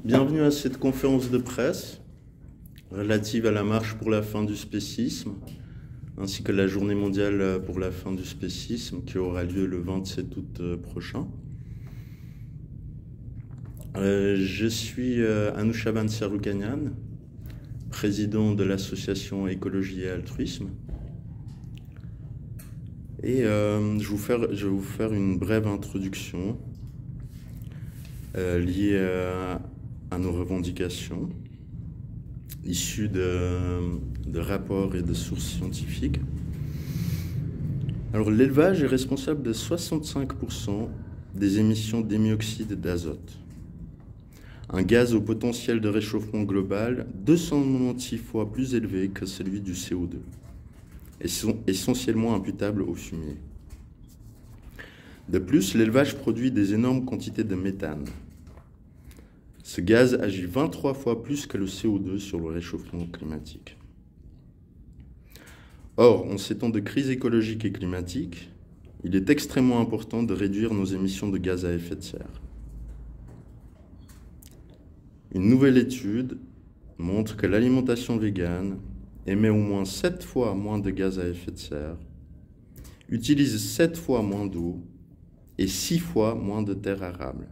Bienvenue à cette conférence de presse relative à la marche pour la fin du spécisme, ainsi que la journée mondiale pour la fin du spécisme qui aura lieu le 27 août prochain. Je suis Anouchaban Saroukanian, président de l'association Écologie et Altruisme. Et je vais vous faire une brève introduction liée à nos revendications, issues de rapports et de sources scientifiques. Alors, l'élevage est responsable de 65% des émissions d'émioxyde d'azote, un gaz au potentiel de réchauffement global 296 fois plus élevé que celui du CO2, et sont essentiellement imputables au fumier. De plus, l'élevage produit des énormes quantités de méthane. Ce gaz agit 23 fois plus que le CO2 sur le réchauffement climatique. Or, en ces temps de crise écologique et climatique, il est extrêmement important de réduire nos émissions de gaz à effet de serre. Une nouvelle étude montre que l'alimentation végane émet au moins 7 fois moins de gaz à effet de serre, utilise 7 fois moins d'eau et 6 fois moins de terres arables,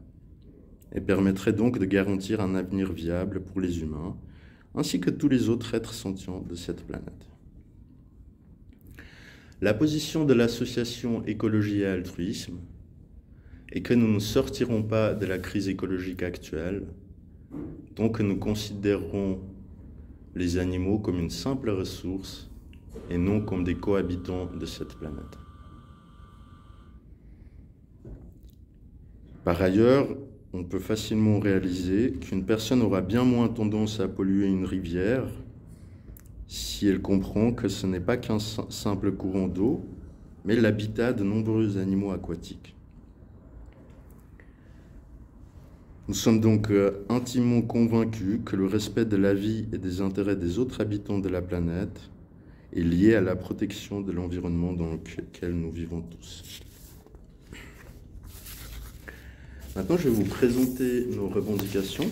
et permettrait donc de garantir un avenir viable pour les humains, ainsi que tous les autres êtres sentients de cette planète. La position de l'association Écologie et Altruisme est que nous ne sortirons pas de la crise écologique actuelle tant que nous considérerons les animaux comme une simple ressource et non comme des cohabitants de cette planète. Par ailleurs, on peut facilement réaliser qu'une personne aura bien moins tendance à polluer une rivière si elle comprend que ce n'est pas qu'un simple courant d'eau, mais l'habitat de nombreux animaux aquatiques. Nous sommes donc intimement convaincus que le respect de la vie et des intérêts des autres habitants de la planète est lié à la protection de l'environnement dans lequel nous vivons tous. Maintenant, je vais vous présenter nos revendications.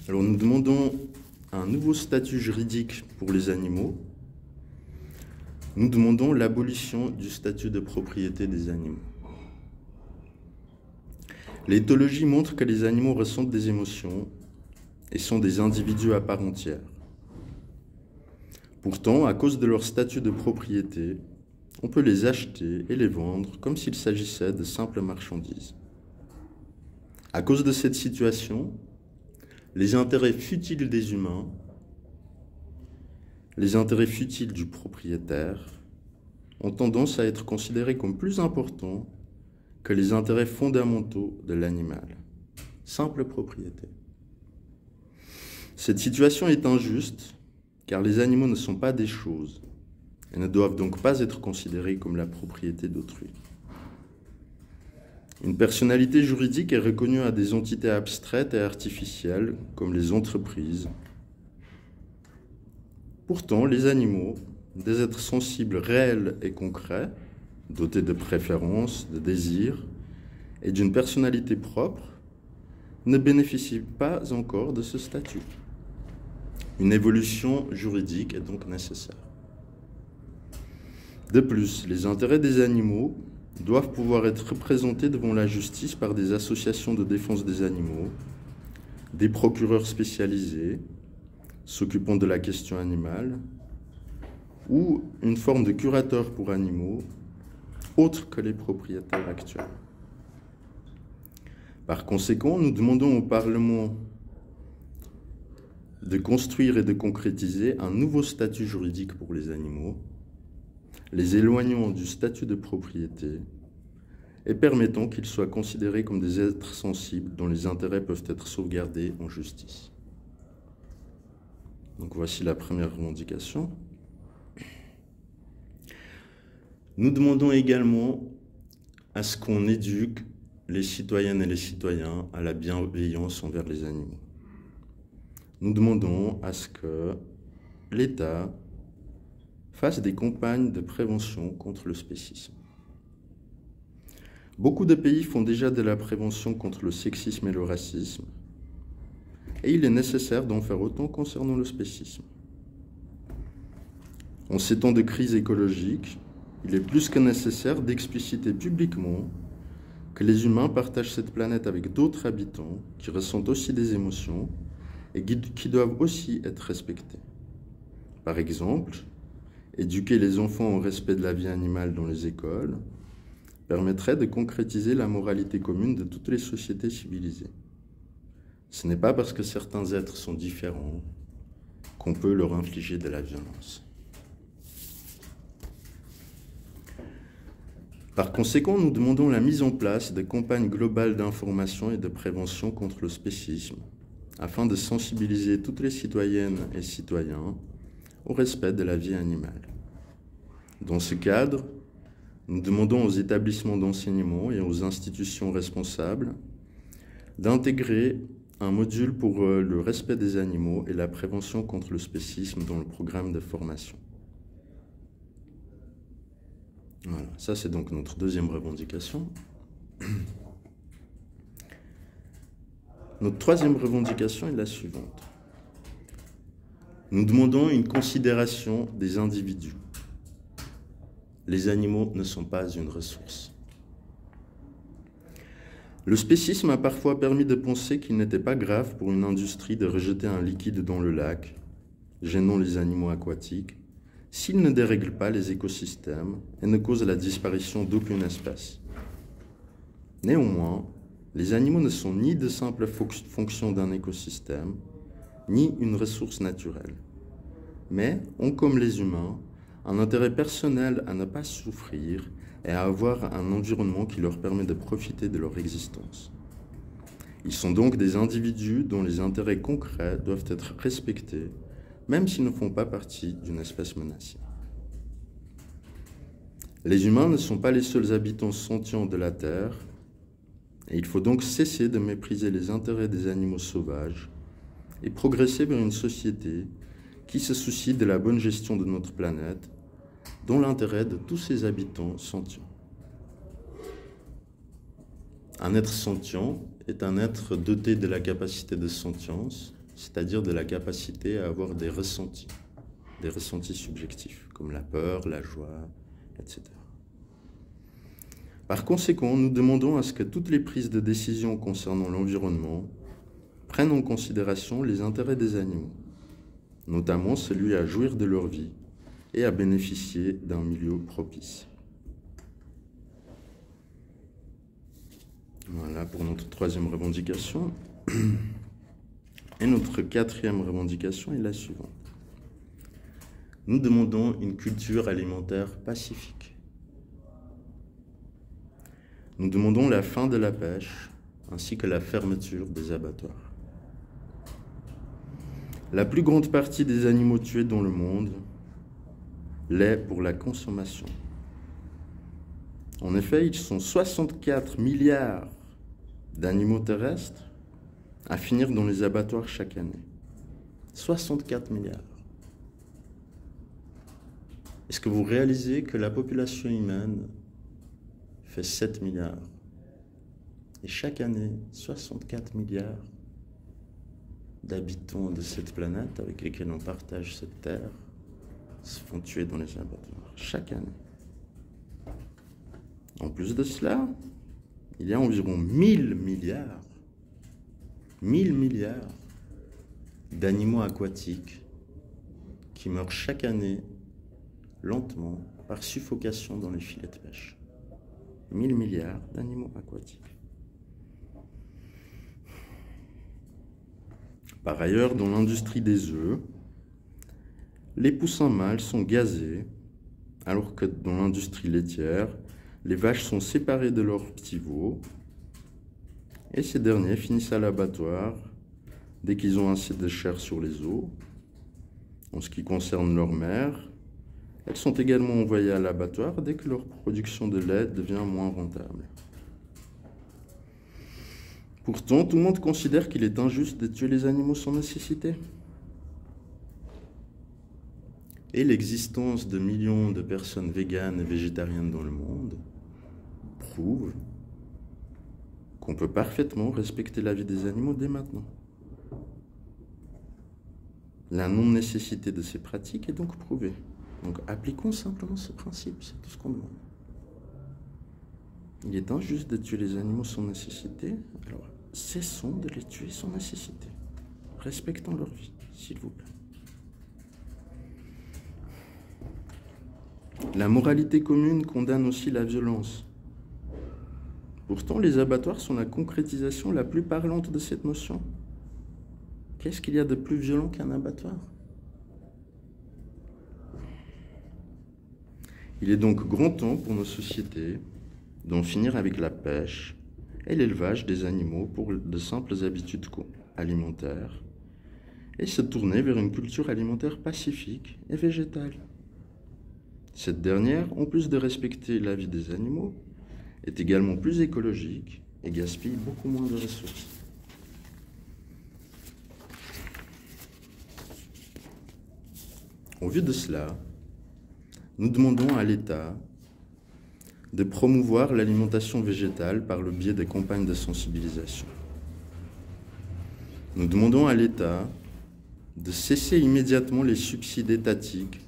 Alors, nous demandons un nouveau statut juridique pour les animaux. Nous demandons l'abolition du statut de propriété des animaux. L'éthologie montre que les animaux ressentent des émotions et sont des individus à part entière. Pourtant, à cause de leur statut de propriété, on peut les acheter et les vendre comme s'il s'agissait de simples marchandises. À cause de cette situation, les intérêts futiles des humains, les intérêts futiles du propriétaire, ont tendance à être considérés comme plus importants que les intérêts fondamentaux de l'animal. Simple propriété. Cette situation est injuste, car les animaux ne sont pas des choses, et ne doivent donc pas être considérés comme la propriété d'autrui. Une personnalité juridique est reconnue à des entités abstraites et artificielles, comme les entreprises. Pourtant, les animaux, des êtres sensibles réels et concrets, dotés de préférences, de désirs et d'une personnalité propre, ne bénéficient pas encore de ce statut. Une évolution juridique est donc nécessaire. De plus, les intérêts des animaux doivent pouvoir être représentés devant la justice par des associations de défense des animaux, des procureurs spécialisés s'occupant de la question animale, ou une forme de curateur pour animaux, autre que les propriétaires actuels. Par conséquent, nous demandons au Parlement de construire et de concrétiser un nouveau statut juridique pour les animaux, les éloignant du statut de propriété et permettant qu'ils soient considérés comme des êtres sensibles dont les intérêts peuvent être sauvegardés en justice. Donc voici la première revendication. Nous demandons également à ce qu'on éduque les citoyennes et les citoyens à la bienveillance envers les animaux. Nous demandons à ce que l'État fasse des campagnes de prévention contre le spécisme. Beaucoup de pays font déjà de la prévention contre le sexisme et le racisme, et il est nécessaire d'en faire autant concernant le spécisme. En ces temps de crise écologique, il est plus que nécessaire d'expliciter publiquement que les humains partagent cette planète avec d'autres habitants qui ressentent aussi des émotions et qui doivent aussi être respectés. Par exemple, éduquer les enfants au respect de la vie animale dans les écoles permettrait de concrétiser la moralité commune de toutes les sociétés civilisées. Ce n'est pas parce que certains êtres sont différents qu'on peut leur infliger de la violence. Par conséquent, nous demandons la mise en place de campagnes globales d'information et de prévention contre le spécisme, afin de sensibiliser toutes les citoyennes et citoyens au respect de la vie animale. Dans ce cadre, nous demandons aux établissements d'enseignement et aux institutions responsables d'intégrer un module pour le respect des animaux et la prévention contre le spécisme dans le programme de formation. Voilà, ça c'est donc notre deuxième revendication. Notre troisième revendication est la suivante. Nous demandons une considération des individus. Les animaux ne sont pas une ressource. Le spécisme a parfois permis de penser qu'il n'était pas grave pour une industrie de rejeter un liquide dans le lac, gênant les animaux aquatiques, s'il ne dérègle pas les écosystèmes et ne cause la disparition d'aucune espèce. Néanmoins, les animaux ne sont ni de simples fonctions d'un écosystème, ni une ressource naturelle, mais ont, comme les humains, un intérêt personnel à ne pas souffrir et à avoir un environnement qui leur permet de profiter de leur existence. Ils sont donc des individus dont les intérêts concrets doivent être respectés, même s'ils ne font pas partie d'une espèce menacée. Les humains ne sont pas les seuls habitants sentients de la Terre, et il faut donc cesser de mépriser les intérêts des animaux sauvages et progresser vers une société qui se soucie de la bonne gestion de notre planète, dans l'intérêt de tous ses habitants sentients. Un être sentient est un être doté de la capacité de sentience, c'est-à-dire de la capacité à avoir des ressentis subjectifs, comme la peur, la joie, etc. Par conséquent, nous demandons à ce que toutes les prises de décision concernant l'environnement prennent en considération les intérêts des animaux, notamment celui à jouir de leur vie et à bénéficier d'un milieu propice. Voilà pour notre troisième revendication. Et notre quatrième revendication est la suivante. Nous demandons une culture alimentaire pacifique. Nous demandons la fin de la pêche ainsi que la fermeture des abattoirs. La plus grande partie des animaux tués dans le monde l'est pour la consommation. En effet, ils sont 64 milliards d'animaux terrestres à finir dans les abattoirs chaque année. 64 milliards. Est-ce que vous réalisez que la population humaine fait 7 milliards? Et chaque année, 64 milliards d'habitants de cette planète avec lesquels on partage cette terre se font tuer dans les abattoirs chaque année. En plus de cela, il y a environ 1000 milliards d'animaux aquatiques qui meurent chaque année lentement par suffocation dans les filets de pêche. 1000 milliards d'animaux aquatiques. Par ailleurs, dans l'industrie des œufs, les poussins mâles sont gazés, alors que dans l'industrie laitière, les vaches sont séparées de leurs petits veaux, et ces derniers finissent à l'abattoir dès qu'ils ont assez de chair sur les os. En ce qui concerne leur mère, elles sont également envoyées à l'abattoir dès que leur production de lait devient moins rentable. Pourtant, tout le monde considère qu'il est injuste de tuer les animaux sans nécessité. Et l'existence de millions de personnes véganes et végétariennes dans le monde prouve qu'on peut parfaitement respecter la vie des animaux dès maintenant. La non-nécessité de ces pratiques est donc prouvée. Donc appliquons simplement ce principe, c'est tout ce qu'on demande. Il est injuste de tuer les animaux sans nécessité, alors cessons de les tuer sans nécessité. Respectons leur vie, s'il vous plaît. La moralité commune condamne aussi la violence. Pourtant, les abattoirs sont la concrétisation la plus parlante de cette notion. Qu'est-ce qu'il y a de plus violent qu'un abattoir? Il est donc grand temps pour nos sociétés d'en finir avec la pêche et l'élevage des animaux pour de simples habitudes alimentaires et se tourner vers une culture alimentaire pacifique et végétale. Cette dernière, en plus de respecter la vie des animaux, est également plus écologique et gaspille beaucoup moins de ressources. Au vu de cela, nous demandons à l'État de promouvoir l'alimentation végétale par le biais des campagnes de sensibilisation. Nous demandons à l'État de cesser immédiatement les subsides étatiques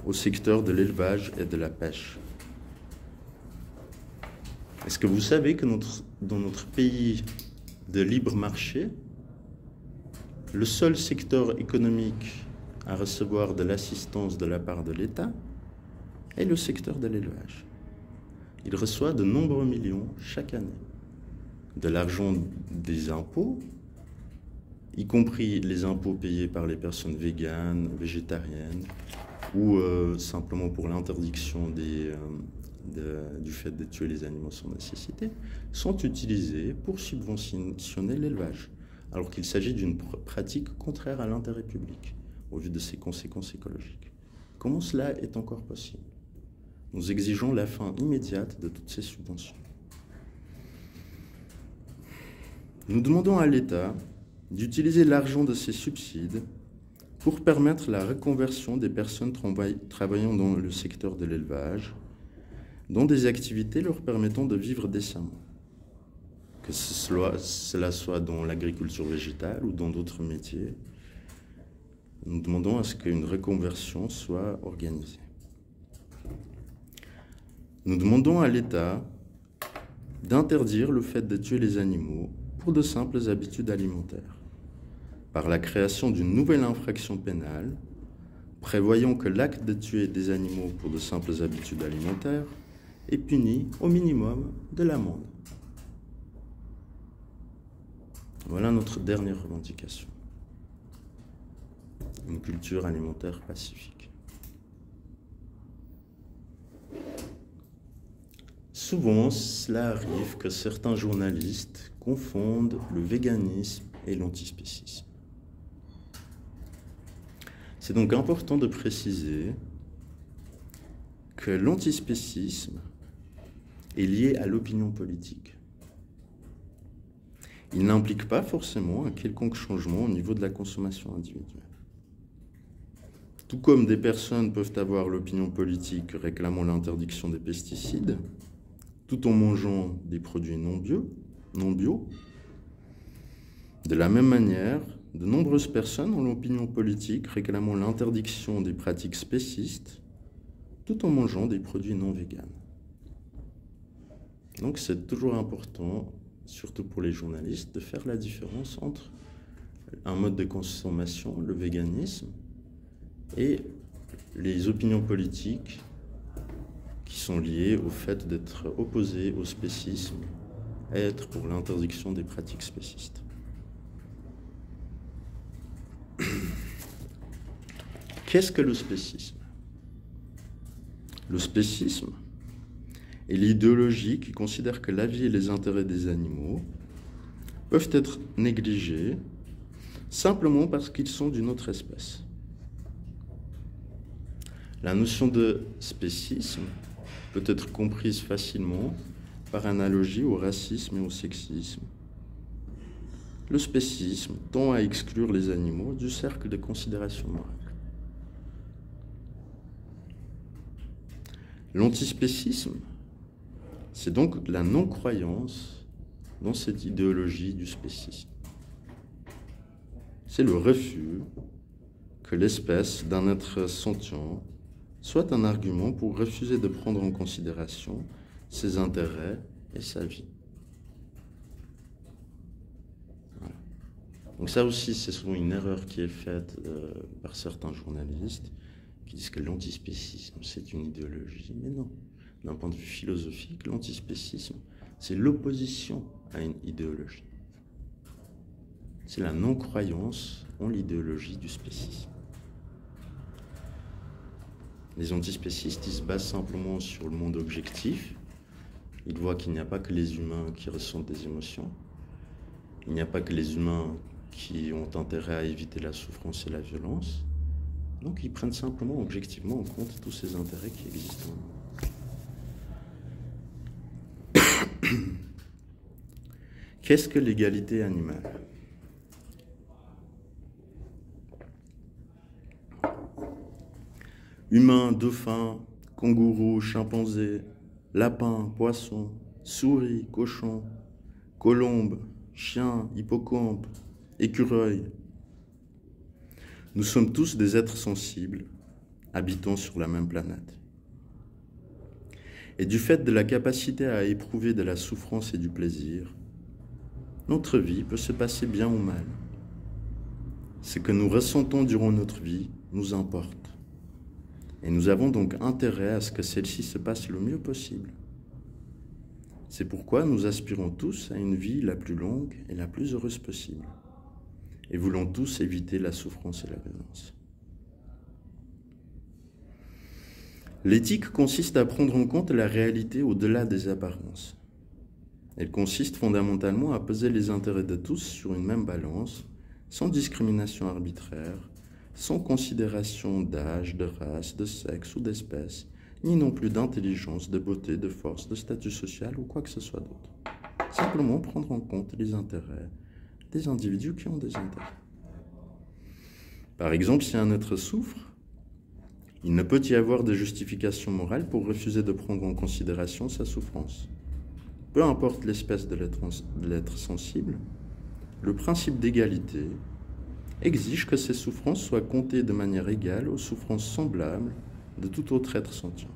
au secteur de l'élevage et de la pêche. Est-ce que vous savez que dans notre pays de libre marché, le seul secteur économique à recevoir de l'assistance de la part de l'État est le secteur de l'élevage? Il reçoit de nombreux millions chaque année. De l'argent des impôts, y compris les impôts payés par les personnes véganes, végétariennes, ou simplement pour l'interdiction du fait de tuer les animaux sans nécessité, sont utilisés pour subventionner l'élevage, alors qu'il s'agit d'une pratique contraire à l'intérêt public, au vu de ses conséquences écologiques. Comment cela est encore possible? Nous exigeons la fin immédiate de toutes ces subventions. Nous demandons à l'État d'utiliser l'argent de ces subsides pour permettre la reconversion des personnes travaillant dans le secteur de l'élevage, dans des activités leur permettant de vivre décemment, que cela soit dans l'agriculture végétale ou dans d'autres métiers. Nous demandons à ce qu'une reconversion soit organisée. Nous demandons à l'État d'interdire le fait de tuer les animaux pour de simples habitudes alimentaires, par la création d'une nouvelle infraction pénale, prévoyant que l'acte de tuer des animaux pour de simples habitudes alimentaires est puni au minimum de l'amende. Voilà notre dernière revendication. Une culture alimentaire pacifique. Souvent, cela arrive que certains journalistes confondent le véganisme et l'antispécisme. C'est donc important de préciser que l'antispécisme est lié à l'opinion politique. Il n'implique pas forcément un quelconque changement au niveau de la consommation individuelle. Tout comme des personnes peuvent avoir l'opinion politique réclamant l'interdiction des pesticides, tout en mangeant des produits non bio, de la même manière, de nombreuses personnes ont l'opinion politique réclamant l'interdiction des pratiques spécistes, tout en mangeant des produits non véganes. Donc c'est toujours important, surtout pour les journalistes, de faire la différence entre un mode de consommation, le véganisme, et les opinions politiques qui sont liées au fait d'être opposé au spécisme et être pour l'interdiction des pratiques spécistes. Qu'est-ce que le spécisme? Le spécisme est l'idéologie qui considère que la vie et les intérêts des animaux peuvent être négligés simplement parce qu'ils sont d'une autre espèce. La notion de spécisme peut être comprise facilement par analogie au racisme et au sexisme. Le spécisme tend à exclure les animaux du cercle de considération morale. L'antispécisme, c'est donc la non-croyance dans cette idéologie du spécisme. C'est le refus que l'espèce d'un être sentient soit un argument pour refuser de prendre en considération ses intérêts et sa vie. Voilà. Donc ça aussi, c'est souvent une erreur qui est faite par certains journalistes qui disent que l'antispécisme, c'est une idéologie. Mais non, d'un point de vue philosophique, l'antispécisme, c'est l'opposition à une idéologie. C'est la non-croyance en l'idéologie du spécisme. Les antispécistes, ils se basent simplement sur le monde objectif. Ils voient qu'il n'y a pas que les humains qui ressentent des émotions. Il n'y a pas que les humains qui ont intérêt à éviter la souffrance et la violence. Donc ils prennent simplement, objectivement, en compte tous ces intérêts qui existent en nous. Qu'est-ce que l'égalité animale ? Humains, dauphins, kangourous, chimpanzés, lapins, poissons, souris, cochons, colombes, chiens, hippocampes, écureuils. Nous sommes tous des êtres sensibles, habitant sur la même planète. Et du fait de la capacité à éprouver de la souffrance et du plaisir, notre vie peut se passer bien ou mal. Ce que nous ressentons durant notre vie nous importe. Et nous avons donc intérêt à ce que celle-ci se passe le mieux possible. C'est pourquoi nous aspirons tous à une vie la plus longue et la plus heureuse possible. Et voulons tous éviter la souffrance et la violence. L'éthique consiste à prendre en compte la réalité au-delà des apparences. Elle consiste fondamentalement à peser les intérêts de tous sur une même balance, sans discrimination arbitraire, sans considération d'âge, de race, de sexe ou d'espèce, ni non plus d'intelligence, de beauté, de force, de statut social ou quoi que ce soit d'autre. Simplement prendre en compte les intérêts des individus qui ont des intérêts. Par exemple, si un être souffre, il ne peut y avoir de justification morale pour refuser de prendre en considération sa souffrance. Peu importe l'espèce de l'être sensible, le principe d'égalité exige que ces souffrances soient comptées de manière égale aux souffrances semblables de tout autre être sentient.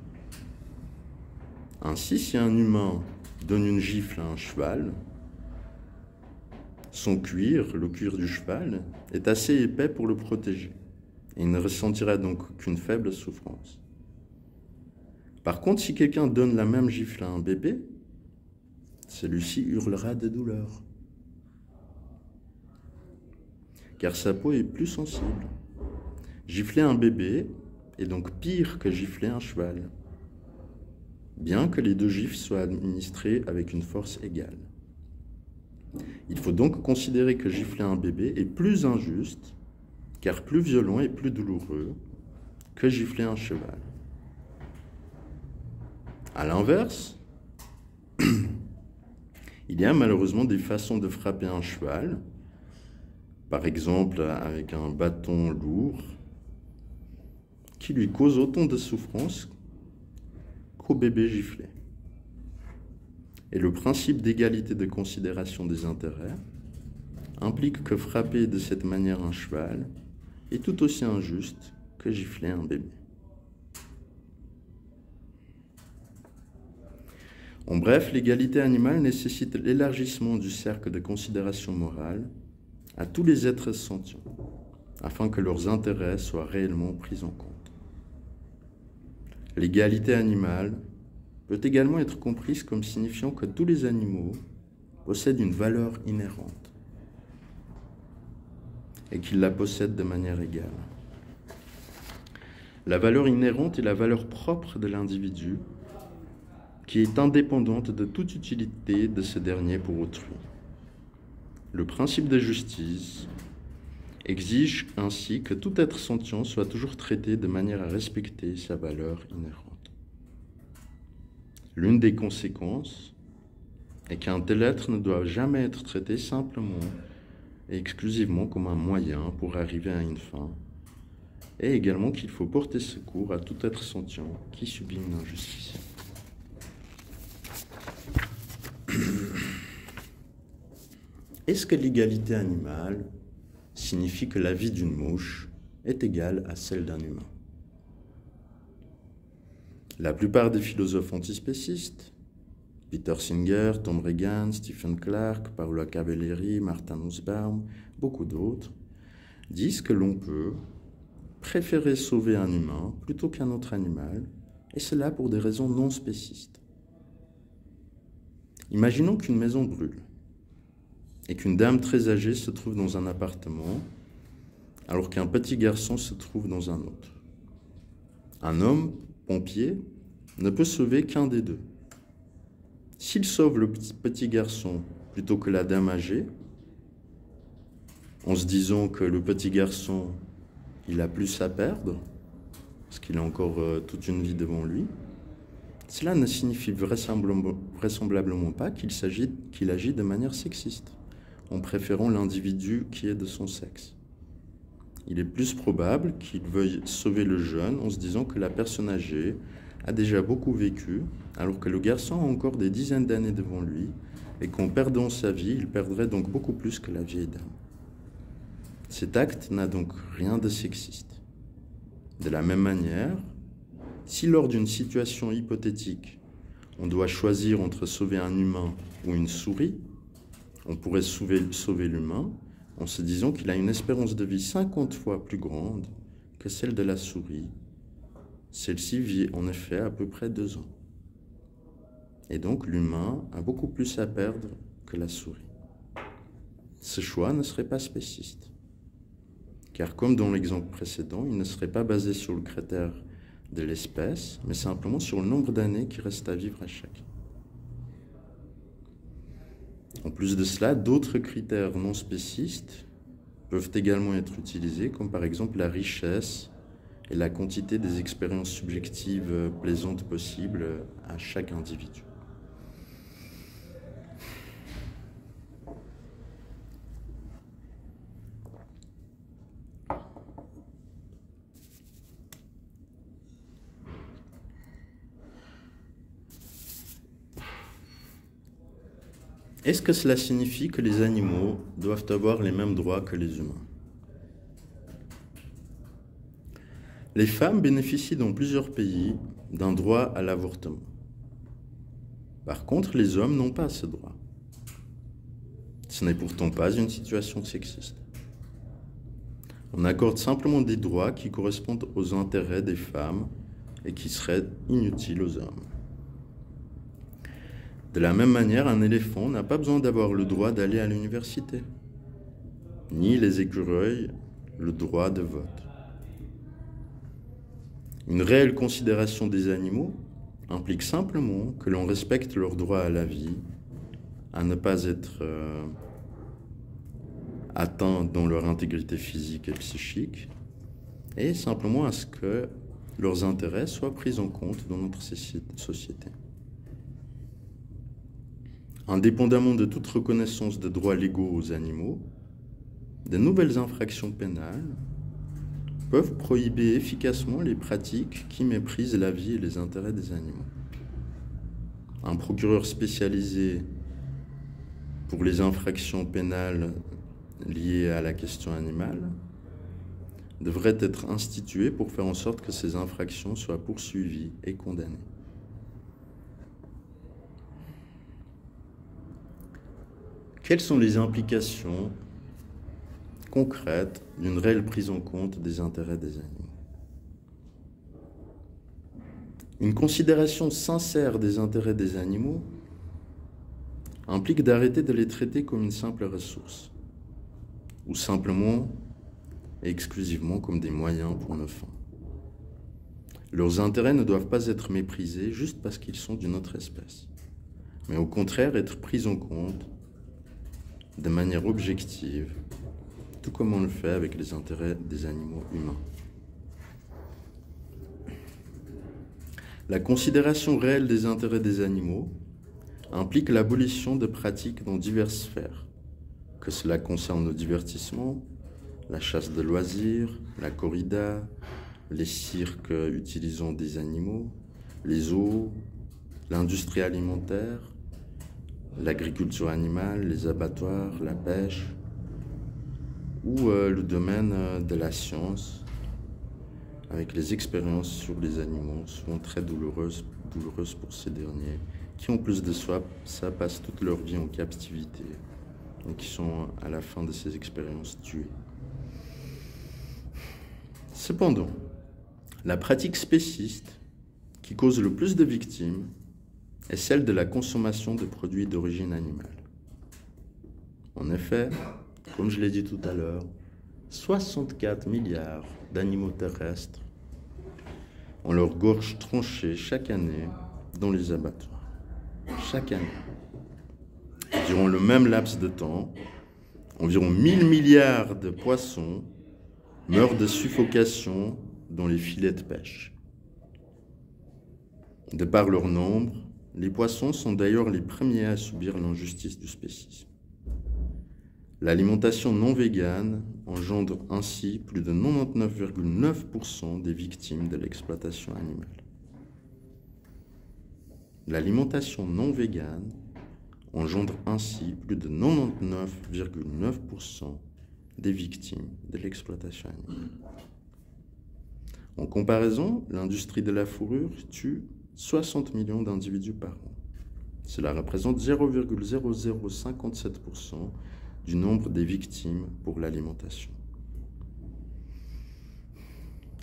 Ainsi, si un humain donne une gifle à un cheval, son cuir, le cuir du cheval, est assez épais pour le protéger. Et il ne ressentira donc qu'une faible souffrance. Par contre, si quelqu'un donne la même gifle à un bébé, celui-ci hurlera de douleur. Car sa peau est plus sensible. Gifler un bébé est donc pire que gifler un cheval, bien que les deux gifles soient administrées avec une force égale. Il faut donc considérer que gifler un bébé est plus injuste, car plus violent et plus douloureux, que gifler un cheval. À l'inverse, il y a malheureusement des façons de frapper un cheval, par exemple avec un bâton lourd, qui lui cause autant de souffrance qu'au bébé giflé. Et le principe d'égalité de considération des intérêts implique que frapper de cette manière un cheval est tout aussi injuste que gifler un bébé. En bref, l'égalité animale nécessite l'élargissement du cercle de considération morale à tous les êtres sentients, afin que leurs intérêts soient réellement pris en compte. L'égalité animale peut également être comprise comme signifiant que tous les animaux possèdent une valeur inhérente et qu'ils la possèdent de manière égale. La valeur inhérente est la valeur propre de l'individu qui est indépendante de toute utilité de ce dernier pour autrui. Le principe de justice exige ainsi que tout être sentient soit toujours traité de manière à respecter sa valeur inhérente. L'une des conséquences est qu'un tel être ne doit jamais être traité simplement et exclusivement comme un moyen pour arriver à une fin, et également qu'il faut porter secours à tout être sentient qui subit une injustice. est-ce que l'égalité animale signifie que la vie d'une mouche est égale à celle d'un humain? La plupart des philosophes antispécistes, Peter Singer, Tom Regan, Stephen Clark, Paolo Cavalieri, Martin Nussbaum, beaucoup d'autres, disent que l'on peut préférer sauver un humain plutôt qu'un autre animal, et cela pour des raisons non spécistes. Imaginons qu'une maison brûle et qu'une dame très âgée se trouve dans un appartement alors qu'un petit garçon se trouve dans un autre. Un homme, pompier, ne peut sauver qu'un des deux. S'il sauve le petit garçon plutôt que la dame âgée, en se disant que le petit garçon, il a plus à perdre, parce qu'il a encore toute une vie devant lui, cela ne signifie vraisemblablement pas qu'il agit de manière sexiste, en préférant l'individu qui est de son sexe. Il est plus probable qu'il veuille sauver le jeune en se disant que la personne âgée a déjà beaucoup vécu, alors que le garçon a encore des dizaines d'années devant lui, et qu'en perdant sa vie, il perdrait donc beaucoup plus que la vieille dame. Cet acte n'a donc rien de sexiste. De la même manière, si lors d'une situation hypothétique, on doit choisir entre sauver un humain ou une souris, on pourrait sauver l'humain en se disant qu'il a une espérance de vie 50 fois plus grande que celle de la souris. Celle-ci vit en effet à peu près 2 ans. Et donc l'humain a beaucoup plus à perdre que la souris. Ce choix ne serait pas spéciste, car comme dans l'exemple précédent, il ne serait pas basé sur le critère de l'espèce, mais simplement sur le nombre d'années qui restent à vivre à chacun. En plus de cela, d'autres critères non spécistes peuvent également être utilisés, comme par exemple la richesse et la quantité des expériences subjectives plaisantes possibles à chaque individu. Est-ce que cela signifie que les animaux doivent avoir les mêmes droits que les humains? Les femmes bénéficient dans plusieurs pays d'un droit à l'avortement. Par contre, les hommes n'ont pas ce droit. Ce n'est pourtant pas une situation sexiste. On accorde simplement des droits qui correspondent aux intérêts des femmes et qui seraient inutiles aux hommes. De la même manière, un éléphant n'a pas besoin d'avoir le droit d'aller à l'université, ni les écureuils le droit de vote. Une réelle considération des animaux implique simplement que l'on respecte leur droit à la vie, à ne pas être atteint dans leur intégrité physique et psychique, et simplement à ce que leurs intérêts soient pris en compte dans notre société. Indépendamment de toute reconnaissance de droits légaux aux animaux, de nouvelles infractions pénales peuvent prohiber efficacement les pratiques qui méprisent la vie et les intérêts des animaux. Un procureur spécialisé pour les infractions pénales liées à la question animale devrait être institué pour faire en sorte que ces infractions soient poursuivies et condamnées. Quelles sont les implications concrètes d'une réelle prise en compte des intérêts des animaux? Une considération sincère des intérêts des animaux implique d'arrêter de les traiter comme une simple ressource, ou simplement et exclusivement comme des moyens pour nos fins. Leurs intérêts ne doivent pas être méprisés juste parce qu'ils sont d'une autre espèce, mais au contraire être pris en compte de manière objective, tout comme on le fait avec les intérêts des animaux humains. La considération réelle des intérêts des animaux implique l'abolition de pratiques dans diverses sphères, que cela concerne le divertissement, la chasse de loisirs, la corrida, les cirques utilisant des animaux, les zoos, l'industrie alimentaire, l'agriculture animale, les abattoirs, la pêche, ou le domaine de la science, avec les expériences sur les animaux, souvent très douloureuses pour ces derniers, qui en plus de ça passent toute leur vie en captivité, et qui sont à la fin de ces expériences tués. Cependant, la pratique spéciste qui cause le plus de victimes est celle de la consommation de produits d'origine animale. En effet, comme je l'ai dit tout à l'heure, 64 milliards d'animaux terrestres ont leur gorge tranchée chaque année dans les abattoirs. Chaque année. Durant le même laps de temps, environ 1000 milliards de poissons meurent de suffocation dans les filets de pêche. De par leur nombre, les poissons sont d'ailleurs les premiers à subir l'injustice du spécisme. L'alimentation non végane engendre ainsi plus de 99,9% des victimes de l'exploitation animale. L'alimentation non végane engendre ainsi plus de 99,9% des victimes de l'exploitation animale. En comparaison, l'industrie de la fourrure tue 60 millions d'individus par an. Cela représente 0,0057% du nombre des victimes pour l'alimentation.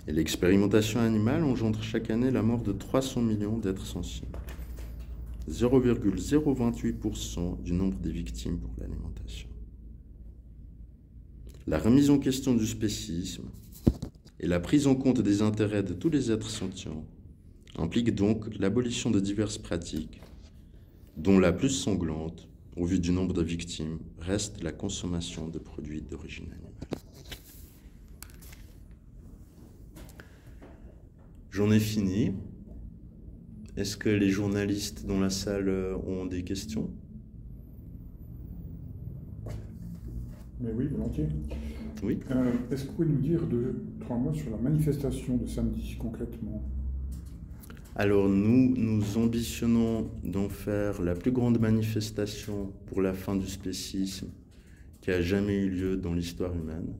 Et l'expérimentation animale engendre chaque année la mort de 300 millions d'êtres sensibles. 0,028% du nombre des victimes pour l'alimentation. La remise en question du spécisme et la prise en compte des intérêts de tous les êtres sentients impliquent donc l'abolition de diverses pratiques, dont la plus sanglante, au vu du nombre de victimes, reste la consommation de produits d'origine animale. J'en ai fini. Est-ce que les journalistes dans la salle ont des questions? Mais oui, volontiers. Oui. Est-ce que vous pouvez nous dire 2-3 mots sur la manifestation de samedi, concrètement? Alors nous ambitionnons d'en faire la plus grande manifestation pour la fin du spécisme qui a jamais eu lieu dans l'histoire humaine.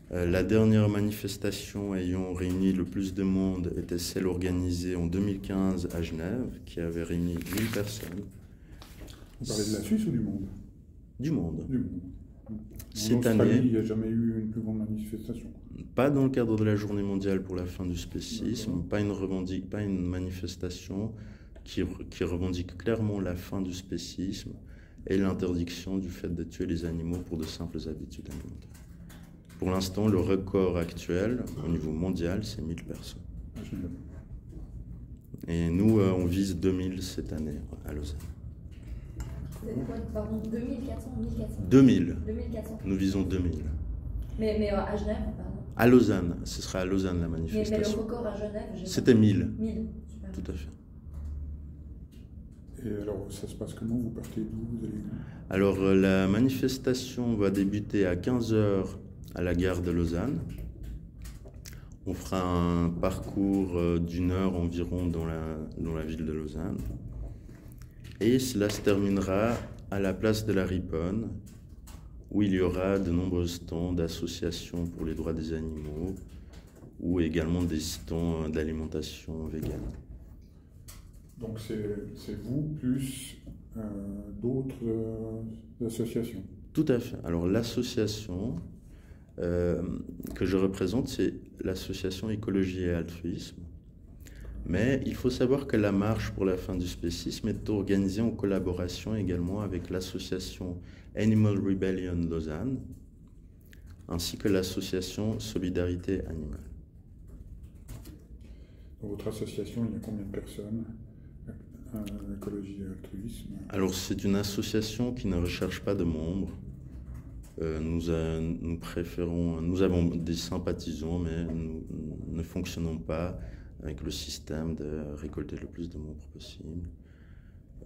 La dernière manifestation ayant réuni le plus de monde était celle organisée en 2015 à Genève, qui avait réuni 1000 personnes. Vous parlez de la Suisse ou du monde? Du monde. Du monde. Cette en Australie, année, il n'y a jamais eu une plus grande manifestation. Pas dans le cadre de la Journée mondiale pour la fin du spécisme, pas une manifestation qui revendique clairement la fin du spécisme et l'interdiction du fait de tuer les animaux pour de simples habitudes alimentaires. Pour l'instant, le record actuel au niveau mondial, c'est 1000 personnes. Et nous, on vise 2000 cette année à Lausanne. Pardon, 2400, 1400 2000. 2400. Nous visons 2000. Mais à Genève, pardon. À Lausanne, ce sera à Lausanne la Mais manifestation. le record à Genève, C'était 1000. 1000, super. Tout à fait. Et alors, ça se passe comment? Vous partez d'où? Vous allez où? Alors, la manifestation va débuter à 15h à la gare de Lausanne. On fera un parcours d'1 heure environ dans la ville de Lausanne. Et cela se terminera à la place de la Riponne, où il y aura de nombreux stands d'associations pour les droits des animaux, ou également des stands d'alimentation végane. Donc c'est vous plus d'autres associations? Tout à fait. Alors l'association que je représente, c'est l'association Écologie et Altruisme. Mais il faut savoir que la marche pour la fin du spécisme est organisée en collaboration également avec l'association Animal Rebellion Lausanne, ainsi que l'association Solidarité Animale. Dans votre association, il y a combien de personnes? Écologie et Altruisme? Alors c'est une association qui ne recherche pas de membres. Nous avons des sympathisants, mais nous ne fonctionnons pas avec le système de récolter le plus de membres possible.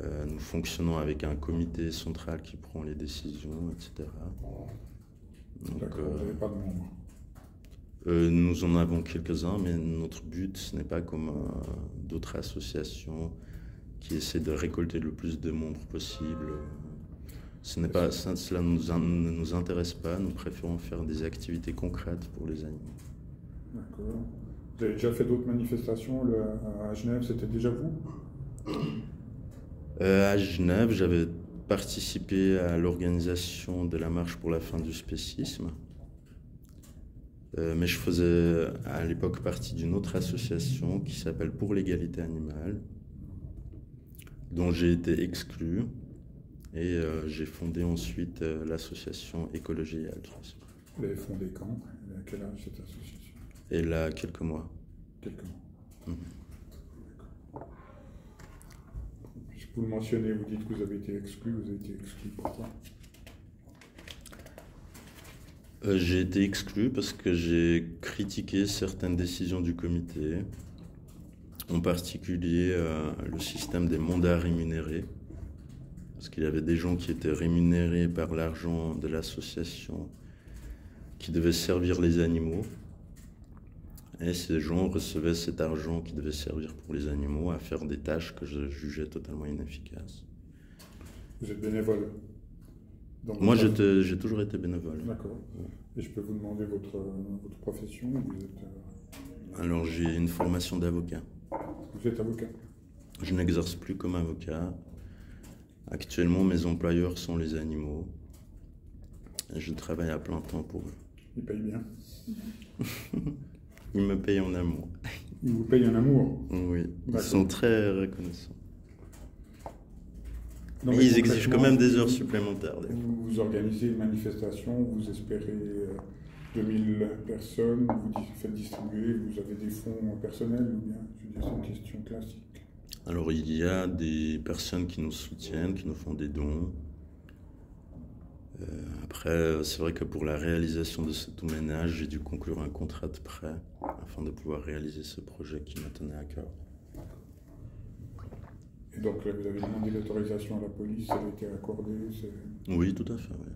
Nous fonctionnons avec un comité central qui prend les décisions, etc. D'accord, vous n'avez pas de membres? Nous en avons quelques-uns, mais notre but, ce n'est pas comme d'autres associations qui essaie de récolter le plus de membres possible. Cela ne nous intéresse pas, nous préférons faire des activités concrètes pour les animaux. D'accord. Vous avez déjà fait d'autres manifestations à Genève, c'était déjà vous? À Genève, j'avais participé à l'organisation de la marche pour la fin du spécisme. Mais je faisais à l'époque partie d'une autre association qui s'appelle Pour l'égalité animale, dont j'ai été exclu. Et j'ai fondé ensuite l'association Écologie et Altruisme. Vous l'avez fondée quand? À quel âge cette association? Et là, quelques mois. Quelques mois. Mhm. Puisque vous le mentionnez, vous dites que vous avez été exclu. Vous avez été exclu pourquoi? J'ai été exclu parce que j'ai critiqué certaines décisions du comité, en particulier le système des mandats rémunérés, parce qu'il y avait des gens qui étaient rémunérés par l'argent de l'association qui devait servir les animaux, et ces gens recevaient cet argent qui devait servir pour les animaux à faire des tâches que je jugeais totalement inefficaces. Vous êtes bénévole? Donc, moi, j'ai toujours été bénévole. D'accord. Et je peux vous demander votre profession? Vous êtes, Alors, j'ai une formation d'avocat. Vous êtes avocat? Je n'exerce plus comme avocat. Actuellement, mes employeurs sont les animaux. Et je travaille à plein temps pour eux. Ils payent bien? Ils me payent en amour. Ils vous payent en amour? Oui, ils D'accord. sont très reconnaissants. Non, mais mais ils exigent quand concrètement, même des heures supplémentaires. des fois. Vous organisez une manifestation, vous espérez 2000 personnes, vous faites distribuer, vous avez des fonds personnels ou bien? Je veux dire, c'est une question classique. Alors, il y a des personnes qui nous soutiennent, qui nous font des dons. Après, c'est vrai que pour la réalisation de ce tout ménage, j'ai dû conclure un contrat de prêt afin de pouvoir réaliser ce projet qui me tenait à cœur. Et donc là, vous avez demandé l'autorisation à la police, ça a été accordé? Oui, tout à fait. Oui.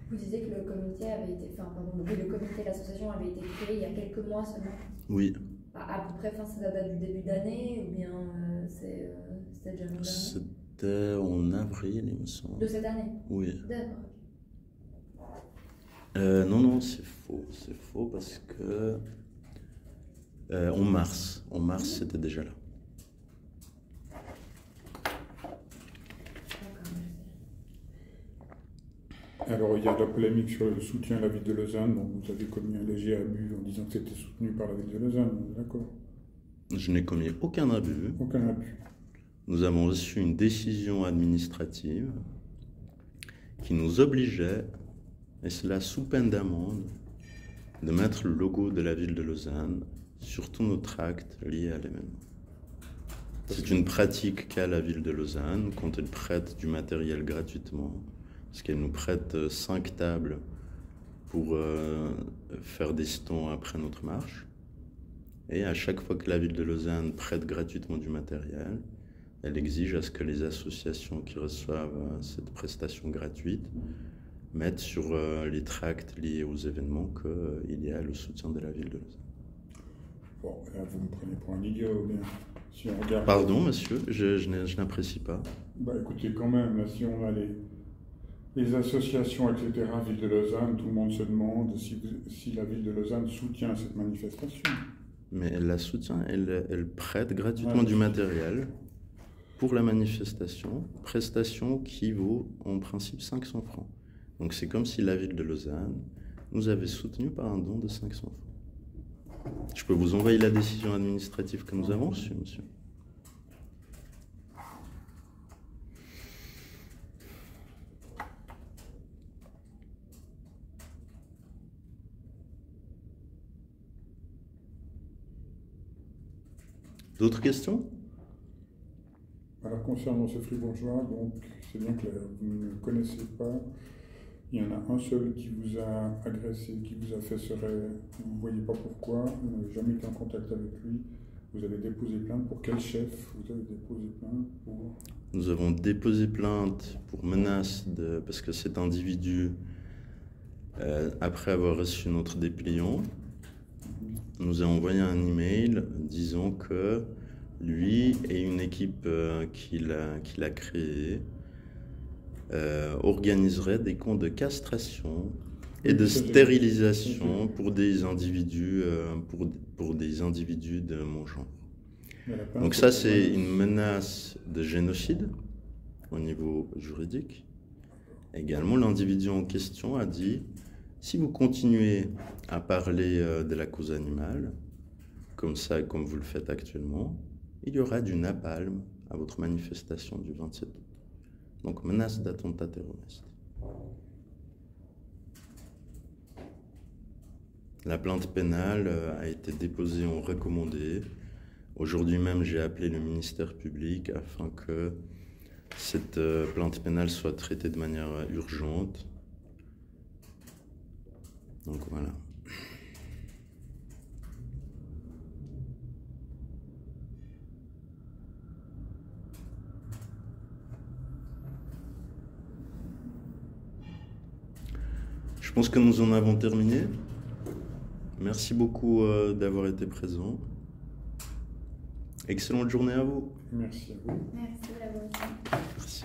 Vous disiez que le comité avait été, enfin, pardon, le comité, l'association avait été créé il y a quelques mois seulement. Oui. À peu près, ça date du début d'année ou bien c'était déjà long d'année? C'était en avril, il me semble. De cette année? Oui. D'accord. Non, c'est faux. C'est faux parce que en mars, c'était déjà là. Alors, il y a de la polémique sur le soutien à la ville de Lausanne. Donc, vous avez commis un léger abus en disant que c'était soutenu par la ville de Lausanne. D'accord. Je n'ai commis aucun abus. Aucun abus. Nous avons reçu une décision administrative qui nous obligeait, et cela sous peine d'amende, de mettre le logo de la ville de Lausanne sur tous nos tracts liés à l'événement. C'est une pratique qu'a la ville de Lausanne quand elle prête du matériel gratuitement, parce qu'elle nous prête 5 tables pour faire des stands après notre marche. Et à chaque fois que la ville de Lausanne prête gratuitement du matériel, elle exige à ce que les associations qui reçoivent cette prestation gratuite mettent sur les tracts liés aux événements qu'il y a le soutien de la ville de Lausanne. Bon, là, vous me prenez pour un idiot, ou bien si on regarde... Pardon, monsieur, je n'apprécie pas. Bah écoutez, quand même, là, si on a les associations, etc., Ville de Lausanne, tout le monde se demande si la Ville de Lausanne soutient cette manifestation. Mais elle la soutient, elle prête gratuitement du matériel pour la manifestation, prestation qui vaut en principe 500 francs. Donc c'est comme si la ville de Lausanne nous avait soutenu par un don de 500 francs. Je peux vous envoyer la décision administrative que nous avons reçue, monsieur. D'autres questions? Alors, concernant ce fribourgeois, donc, c'est bien que vous ne le connaissez pas. Il y en a un seul qui vous a agressé, qui vous a fait vous ne voyez pas pourquoi, vous n'avez jamais été en contact avec lui. Vous avez déposé plainte pour quel chef? Vous avez déposé plainte pour... Nous avons déposé plainte pour menace parce que cet individu, après avoir reçu notre dépliant, nous a envoyé un email disant que lui et une équipe qu'il a créée organiseraient des camps de castration et de stérilisation pour des individus, pour des individus de mon genre. Donc ça, c'est une menace de génocide au niveau juridique. Également, l'individu en question a dit, si vous continuez à parler de la cause animale, comme ça, comme vous le faites actuellement, il y aura du napalm à votre manifestation du 27 août. Donc, menace d'attentat terroriste. La plainte pénale a été déposée en recommandé. Aujourd'hui même, j'ai appelé le ministère public afin que cette plainte pénale soit traitée de manière urgente. Donc voilà. Je pense que nous en avons terminé. Merci beaucoup d'avoir été présent. Excellente journée à vous. Merci à vous. Merci à vous aussi. Merci.